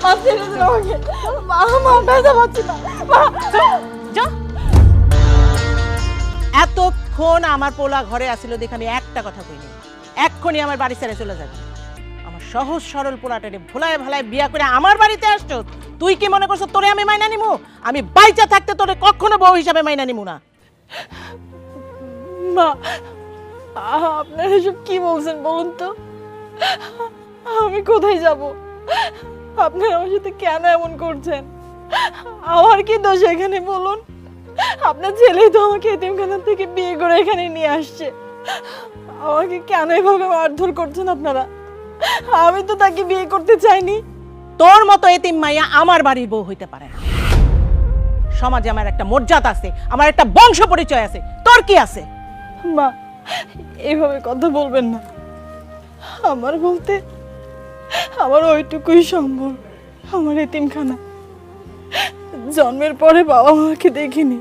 মা ছেড়ে দিন আমাকে। মা মা ব্যথা পাচ্ছি না মা। যা। এতক্ষণ আমার পোলা ঘরে আসিল দেখে আমি একটা কথা কইনি, এক্ষুনি আমার বাড়ি ছেড়ে চলে যাবে। আমার সহজ সরল পোলাটারে ভোলায় ভালায় বিয়া করে আমার বাড়িতে আসছো, তুই কি মনে করছো তোরে আমি মাইনা নিমু? আমি বাইচা থাকতে তোরে কখনো বউ হিসাবে মাইনা নিমু না। মা আপনারা এসব কি বলছেন বলুন তো? আমি কোথায় যাব? আপনারা আমার সাথে কেন এমন করছেন? আমার কি দোষ এখানে বলুন? আপনার ছেলেই তো আমাকে এতিমখানা থেকে বিয়ে করে এখানে নিয়ে আসছে। আমাকে কেন এভাবে মারধর করছেন আপনারা? আমি তো তাকে বিয়ে করতে চাইনি। তোর মতো এতিম মাইয়া আমার বাড়ির বউ হইতে পারে না। সমাজে আমার একটা মর্যাদা আছে, আমার একটা বংশ পরিচয় আছে, তোর কি আছে? মা এইভাবে কথা বলবেন না। আমার বলতে আমার ওইটুকুই সম্ভব। আমার এতিমখানা, জন্মের পরে বাবা মাকে দেখিনি,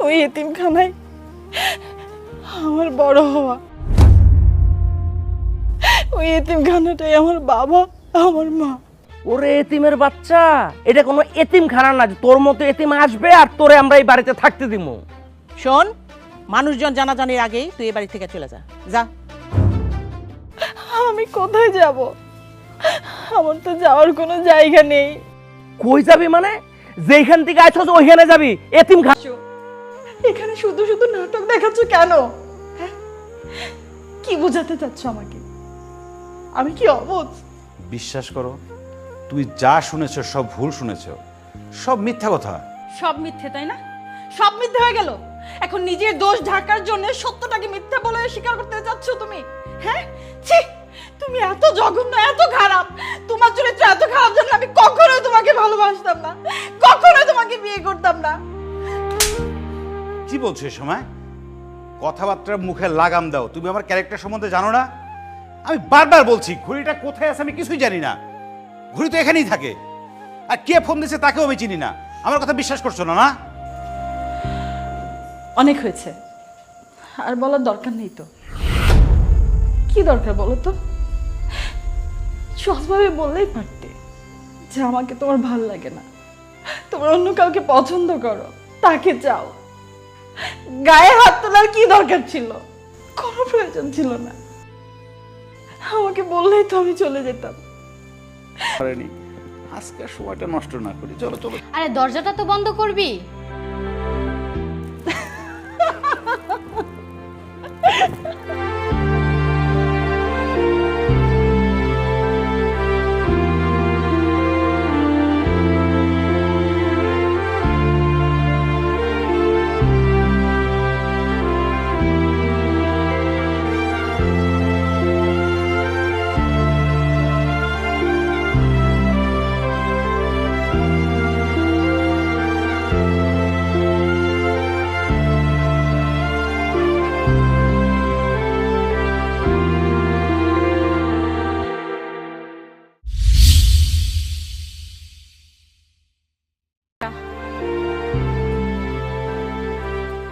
ওই এতিমখানায় আমার বড় হওয়া। ওই এতিমখানাটাই আমার বাবা, আমার মা। ওরে এতিমের বাচ্চা, এটা কোনো এতিমখানা না যে তোর মতো এতিম আসবে আর তোরে আমরা এই বাড়িতে থাকতে দিব। শোন, মানুষজন জানাজানির আগেই তুই এই বাড়ি থেকে চলে যা। যা। আমি কোথায় যাব? আমার তো যাওয়ার কোনো জায়গা নেই। কই যাবি মানে? যেখান থেকে আইছস ওইখানে যাবি? এতিমখানা? এখানে শুধু শুধু নাটক দেখাচ্ছ কেন? হ্যাঁ? কি বোঝাতে চাচ্ছ আমাকে? আমি কি অবুঝ? বিশ্বাস করো, তুই যা শুনেছ সব ভুল শুনেছ, সব মিথ্যা কথা। সব মিথ্যে, তাই না? সব মিথ্যে হয়ে গেল। এখন নিজের দোষ ঢাকার জন্য সত্যটাকে মিথ্যা বলে স্বীকার করতে চাচ্ছ তুমি? হ্যাঁ, ছি, তুমি এত জঘন্য, এত খারাপ। তোমার চরিত্র এত খারাপ জানলে আমি কখনোই তোমাকে ভালোবাসতাম না, কখনোই তোমাকে বিয়ে করতাম না। কি বলছো এ সময়? কথাবার্তার মুখে লাগাম দাও। তুমি আমার ক্যারেক্টার সম্বন্ধে জানো না? আমি বারবার বলছি ঘড়িটা কোথায় আছে আমি কিছুই জানি না। ঘড়ি তো এখানেই থাকে, আর কে ফোন দিয়েছে তাকেও আমি চিনি না। আমার কথা বিশ্বাস করছো না? না, অনেক হয়েছে, আর বলার দরকার নেই তো। কি দরকার বলো তো? সহজভাবে বললেই পারতে যে আমাকে তোমার ভাল লাগে না, তোমার অন্য কাউকে পছন্দ করো, তাকে চাও। গায়ে হাত তোলার কি দরকার ছিল? কোনো প্রয়োজন ছিল না। আমাকে বললেই তো আমি চলে যেতাম। পারেনি। আজকে আর সময়টা নষ্ট না করি, চলো চলো। আরে দরজাটা তো বন্ধ করবি।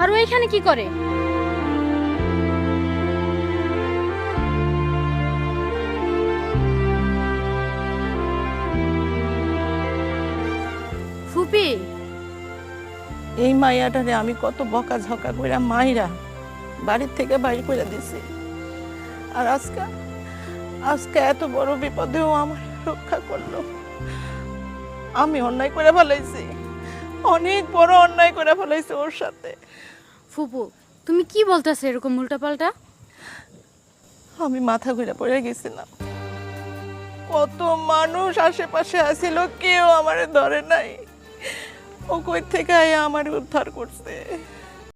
আর ও এখানে কি করে? ফুপি, এই মাইয়াটারে আমি কত বকা ঝকা কইরা মাইরা বাড়ির থেকে বাইর করে দিছি, আর আজকে এত বড় বিপদেও আমার রক্ষা করলো। আমি অন্যায় করে ফেলাইছি, অনেক বড় অন্যায় করে ফেলাইছি ওর সাথে। ফুপু তুমি কি বলতেছো এরকম উল্টাপাল্টা? আমি মাথা ঘুরে পড়ে গেছিলাম। কত মানুষ আশেপাশে আসিল, কেউ আমারে ধরে নাই। ও কই থেকে আমার উদ্ধার করছে।